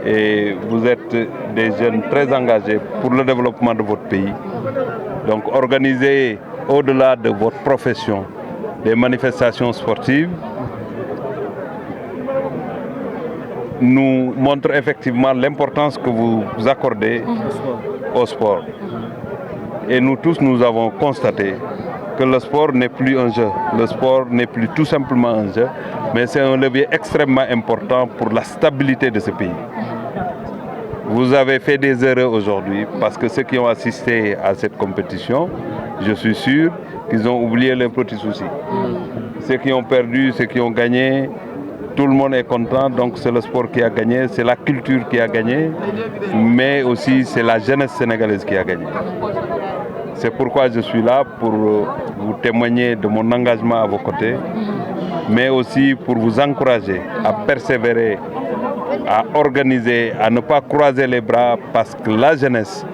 et vous êtes des jeunes très engagés pour le développement de votre pays. Donc organiser au-delà de votre profession des manifestations sportives nous montre effectivement l'importance que vous accordez au sport. Et nous tous, nous avons constaté que le sport n'est plus un jeu. Le sport n'est plus tout simplement un jeu, mais c'est un levier extrêmement important pour la stabilité de ce pays. Vous avez fait des erreurs aujourd'hui parce que ceux qui ont assisté à cette compétition, je suis sûr qu'ils ont oublié les petits soucis. Ceux qui ont perdu, ceux qui ont gagné, tout le monde est content, donc c'est le sport qui a gagné, c'est la culture qui a gagné, mais aussi c'est la jeunesse sénégalaise qui a gagné. C'est pourquoi je suis là pour vous témoigner de mon engagement à vos côtés, mais aussi pour vous encourager à persévérer, à organiser, à ne pas croiser les bras, parce que la jeunesse,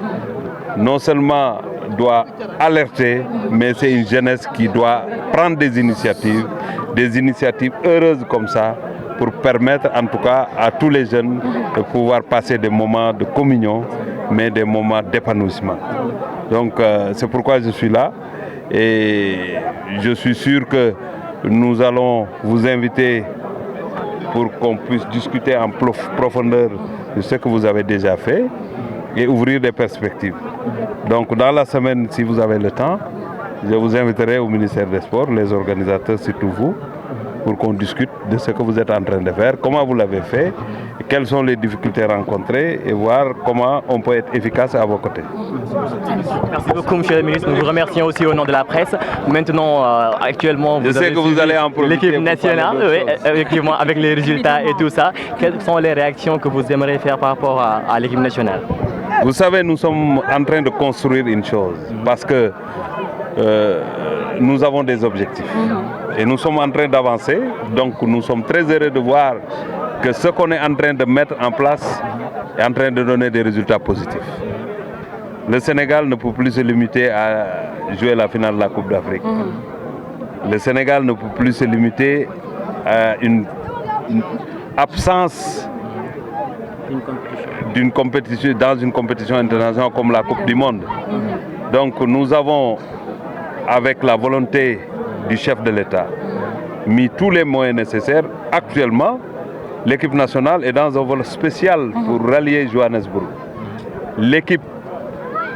non seulement doit alerter, mais c'est une jeunesse qui doit prendre des initiatives heureuses comme ça, pour permettre en tout cas à tous les jeunes de pouvoir passer des moments de communion, mais des moments d'épanouissement. Donc c'est pourquoi je suis là et je suis sûr que nous allons vous inviter pour qu'on puisse discuter en profondeur de ce que vous avez déjà fait et ouvrir des perspectives. Donc dans la semaine, si vous avez le temps, je vous inviterai au ministère des Sports, les organisateurs, surtout vous, pour qu'on discute de ce que vous êtes en train de faire, comment vous l'avez fait, quelles sont les difficultés rencontrées et voir comment on peut être efficace à vos côtés. Merci beaucoup, monsieur le ministre. Nous vous remercions aussi au nom de la presse. Maintenant, actuellement, je sais que vous allez en profiter. L'équipe nationale, oui, effectivement, avec les résultats et tout ça. Quelles sont les réactions que vous aimeriez faire par rapport à l'équipe nationale? Vous savez, nous sommes en train de construire une chose parce que nous avons des objectifs et nous sommes en train d'avancer. Donc nous sommes très heureux de voir que ce qu'on est en train de mettre en place est en train de donner des résultats positifs. Le Sénégal ne peut plus se limiter à jouer la finale de la Coupe d'Afrique. Le Sénégal ne peut plus se limiter à une absence d'une compétition, dans une compétition internationale comme la Coupe du Monde. Donc nous avons, avec la volonté du chef de l'État, mis tous les moyens nécessaires. Actuellement, l'équipe nationale est dans un vol spécial pour rallier Johannesburg. L'équipe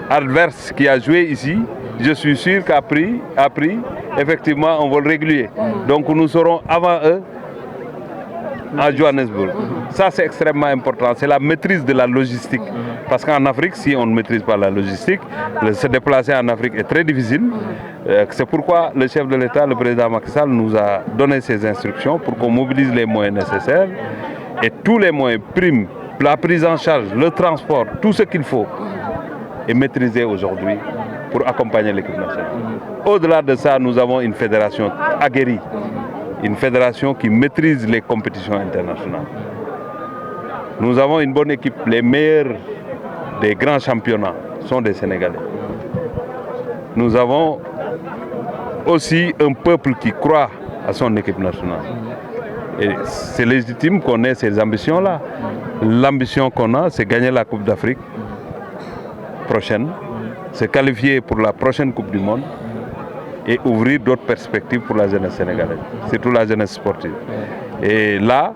adverse qui a joué ici, je suis sûr qu'a pris effectivement un vol régulier. Donc nous serons avant eux à Johannesburg. Ça c'est extrêmement important, c'est la maîtrise de la logistique. Parce qu'en Afrique, si on ne maîtrise pas la logistique, se déplacer en Afrique est très difficile. C'est pourquoi le chef de l'État, le président Macky Sall, nous a donné ces instructions pour qu'on mobilise les moyens nécessaires et tous les moyens, primes, la prise en charge, le transport, tout ce qu'il faut est maîtrisé aujourd'hui pour accompagner l'équipe nationale. Au-delà de ça, nous avons une fédération aguerrie, une fédération qui maîtrise les compétitions internationales. Nous avons une bonne équipe, les meilleurs des grands championnats sont des Sénégalais. Nous avons aussi un peuple qui croit à son équipe nationale. Et c'est légitime qu'on ait ces ambitions-là. L'ambition qu'on a, c'est gagner la Coupe d'Afrique prochaine, se qualifier pour la prochaine Coupe du Monde et ouvrir d'autres perspectives pour la jeunesse sénégalaise, surtout la jeunesse sportive. Et là,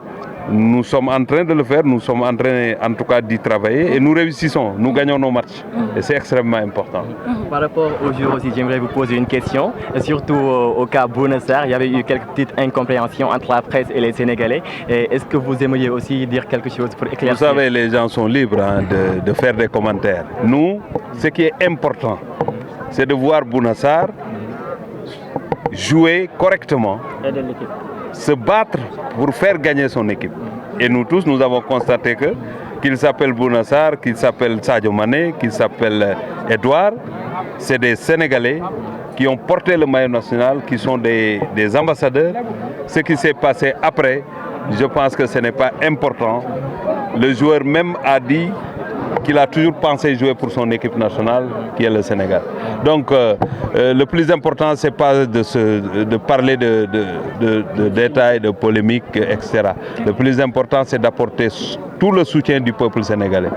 nous sommes en train de le faire, nous sommes en train en tout cas d'y travailler et nous réussissons, nous gagnons nos matchs et c'est extrêmement important. Par rapport au jour aussi, j'aimerais vous poser une question, surtout au cas Bouna Sarr, il y avait eu quelques petites incompréhensions entre la presse et les Sénégalais. Est-ce que vous aimeriez aussi dire quelque chose pour éclaircir? Vous savez, les gens sont libres de faire des commentaires. Nous, ce qui est important, c'est de voir Bouna Sarr jouer correctement, se battre pour faire gagner son équipe. Et nous tous, nous avons constaté qu'il s'appelle Bouna Sarr, qu'il s'appelle Sadio Mané, qu'il s'appelle Edouard, c'est des Sénégalais qui ont porté le maillot national, qui sont des ambassadeurs. Ce qui s'est passé après, je pense que ce n'est pas important. Le joueur même a dit qu'il a toujours pensé jouer pour son équipe nationale, qui est le Sénégal. Donc, le plus important, c'est pas de parler de détails, de polémiques, etc. Le plus important, c'est d'apporter tout le soutien du peuple sénégalais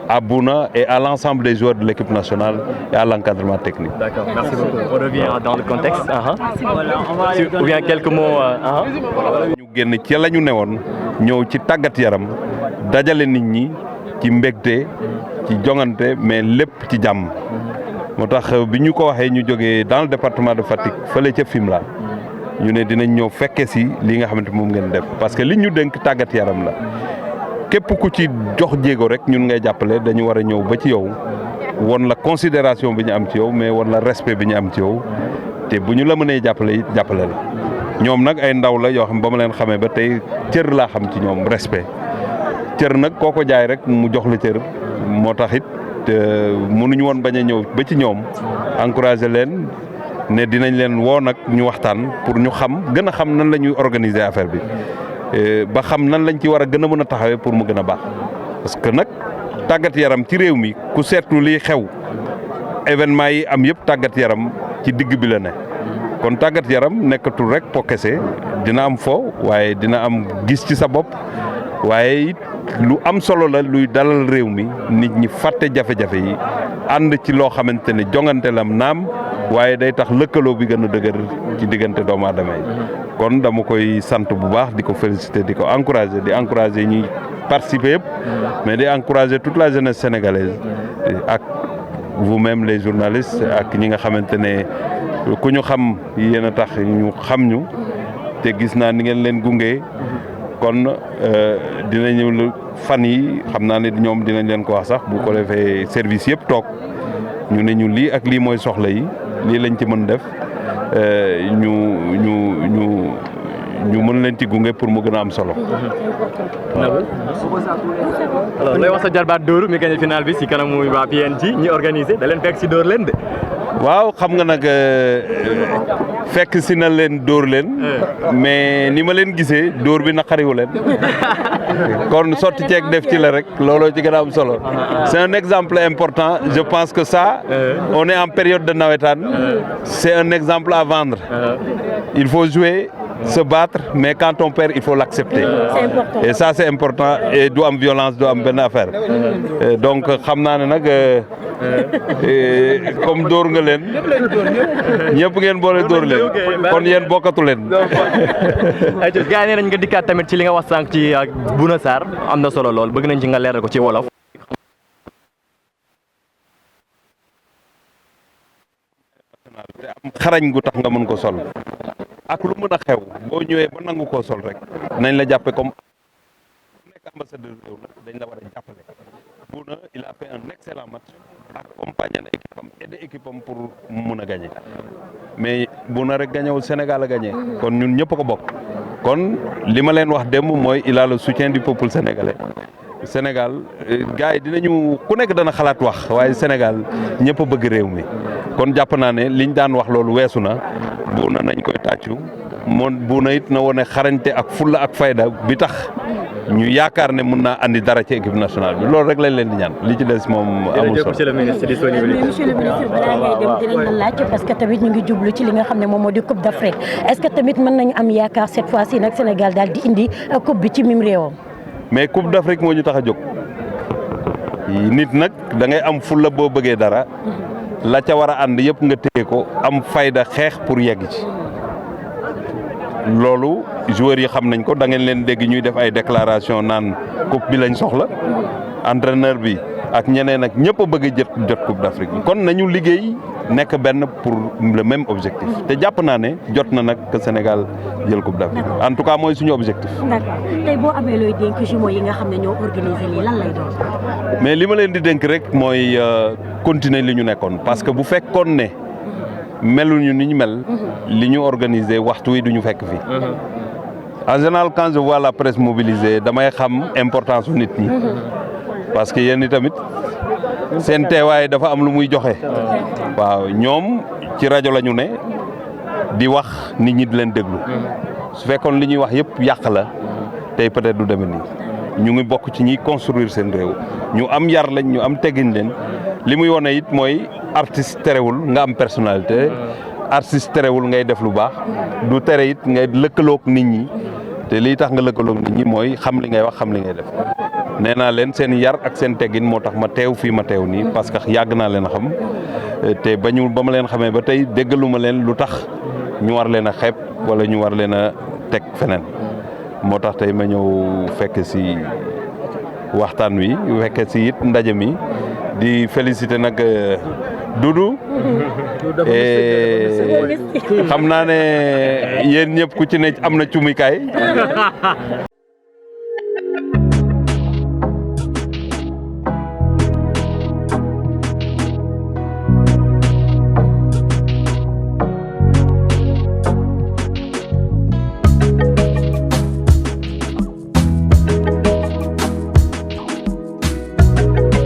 à Bouna et à l'ensemble des joueurs de l'équipe nationale et à l'encadrement technique. D'accord, merci beaucoup. On revient dans le contexte. Ou bien quelques mots. ñu génn ci la ñu newoon ñëw ci tàggat yaram dajale nit ñi ci mbégte ci jongante mais lépp ci jàmm. moo tax bi ñu ko waxee ñu jógee dans le département de Fatick fële ca Fimela ñu ne dinañ ñëw fekke si li nga xamante moom ngeen def parce que li ñu dénk tàggat yaram la képp ku ci jox jéego rek ñun ngay jàppale dañu war a ñëw ba ci yow won la considération bi ñu am ci yow mais won la respect bi ñu am ci yow te bu ñu la mënee jàppale it jàppale la ñoom nag ay ndaw la yoo xam ba ma leen xamee ba tey cër laa xam ci ñoom respect cër nag koo ko jaay rek mu jox la cër moo tax it mënuñu woon bañ a ñëw ba ci ñoom encourager leen ne dinañ leen woo nag ñu waxtaan pour ñu xam gën a xam nan la ñuy organiser affaire bi ba xam nan lañ ci war a gën a mën a taxawee pour mu gën a baax parce que nag tàggat yaram ci réew mi ku seetlu liy xew événement yi am yëpp tàggat yaram ci digg bi la ne kon tàggat yaram nekkatul rek po kese dina am fo waaye dina am gis ci sa bopp waaye it lu am solo la luy dalal réew mi nit ñi fàtte jafe-jafe yi ànd ci loo xamante ne jongante lam naam waaye day tax lëkkaloo bi gën a dëgër ci diggante doomu aadama yi kon dama koy sant bu baax di ko féliciter di ko encourager di encourager ñuy participer yëpp mais di encourager toute la jeunesse sénégalaise ak vous-même les journalistes ak ñi nga xamante ne ku ñu xam yéen a tax ñu xam ñu te gis naa ni ngeen leen gunge kon dinañu fan yi xam naa ne ñoom dinañ leen ko wax sax bu ko defee service yëpp toog ñu ne ñu lii ak lii mooy soxla yi lii lañ ci mën def ñu mën leen ci gunge pour mu gën a am solo. alors looy wax sa jarbaat Dóoru mi gagné final bi si kanamu waa PNG ñi organisé da leen fekk si dóor leen de. waaw xam nga nag fekk si na leen dóor leen mais ni ma leen gisee dóor bi naqariwu leen kon sotti ceeg def ci la rek looloo ci gën a am solo c'est un exemple important je pense que ça on est en période de nawetaan c'est un exemple à vendre il faut jouer se battre mais quand on perd il faut l'accepter et ça c'est important et du am violence du am benn affaire donc xam naa ne nag comme dóor nga leen ñëpp ngeen boole dóor leen kon yéen bokkatu leen. gars yi nee nañ nga dikkaat tamit ci li nga wax sànq ci Bouna Sarr am na solo lool bëgg nañ ci nga leeral ko ci wolof. te am xarañ gu tax nga mën ko sol ak lu mën a xew boo ñëwee ba nangu koo sol rek nañ la jàppe comme nekk ambassadeur réew nag dañ la war a jàppale. Bouna il a fait un excellent match accompagné na équipe am aidé équipe am pour mu mun a gagner mais Bouna rek gañewul Sénégal a gagné kon ñun ñëpp ko bokk kon li ma leen wax démb mooy il a le soutien du peuple sénégalais Sénégal gars yi dinañu ku nekk dana xalaat wax waaye Sénégal ñëpp a bëgg réew mi kon jàpp naa ne liñ daan wax loolu weesu na Bouna nañ koy tàccu moom Bouna it na wone xarañte ak fulla ak fayda bi tax ñu yaakaar ne mën naa andi dara ci équipe nationale bi loolu rek lañ leen di ñaan li ci des moom amul solo. monsieur le ministre balaa ngay dem dinañ la laaj parce que tamit ñu ngi jublu ci li nga xam ne moom moo di coupe d'Afrique est-ce que tamit mën nañu am yaakaar cette fois-ci nag Sénégal daal di indi coupe bi ci mim réewam. mais coupe d'Afrique moo ñu tax a jóg nit nag da ngay am fulla boo bëggee dara la ca war a ànd yëpp nga téye ko am fayda xeex pour yegg ci. loolu joueurs yi xam nañ ko da ngeen leen dégg ñuy def ay déclaration naan coupe bi lañ soxla entraîneur bi ak ñeneen ak ñëpp a bëgg a jot coupe d'Afrique bi kon nañu liggéey nekk benn pour le même objectif te jàpp naa ne jot na nag que Sénégal jël coupe d'Afrique en tout cas mooy suñu objectif. d'accord tey boo amee looy dénk jumeaux yi nga xam ne ñoo organisé lii lan lay doon. mais li ma leen di dénk rek mooy continuer li ñu nekkoon parce que bu fekkoon ne. meluñu ni ñu mel li ñu organiser waxtu wi duñu fekk fii en général quand je vois la presse mobilisée damay xam importance su nit ñi parce que yéen tamit seen teewaay dafa am lu muy joxe waaw ñoom ci rajo la ñu ne di wax nit ñi di leen déglu su fekkoon li ñuy wax yëpp yàq la tey peut-être du demee nii ñu ngi bokk ci ñiy construire seen réew ñu am yar lañ ñu am teggin leen li muy wone it mooy artiste terewul nga am personnalité artiste terewul ngay def lu baax du tere it ngay lëkkaloog nit ñi te lii tax nga lëkkaloog nit ñi mooy xam li ngay wax xam li ngay def nee naa leen seen yar ak seen teggin moo tax ma teew fii ma teew nii parce que yàgg naa leen a xam te ba ma leen xamee ba tey déggaluma leen lu tax ñu war leen a xeeb wala ñu war leen a teg feneen moo tax tey ma ñëw fekk si waxtaan wi fekk si it ndaje mi di féliciter nag Doudou xam naa ne yéen ñëpp ku ci ne am na cumikaay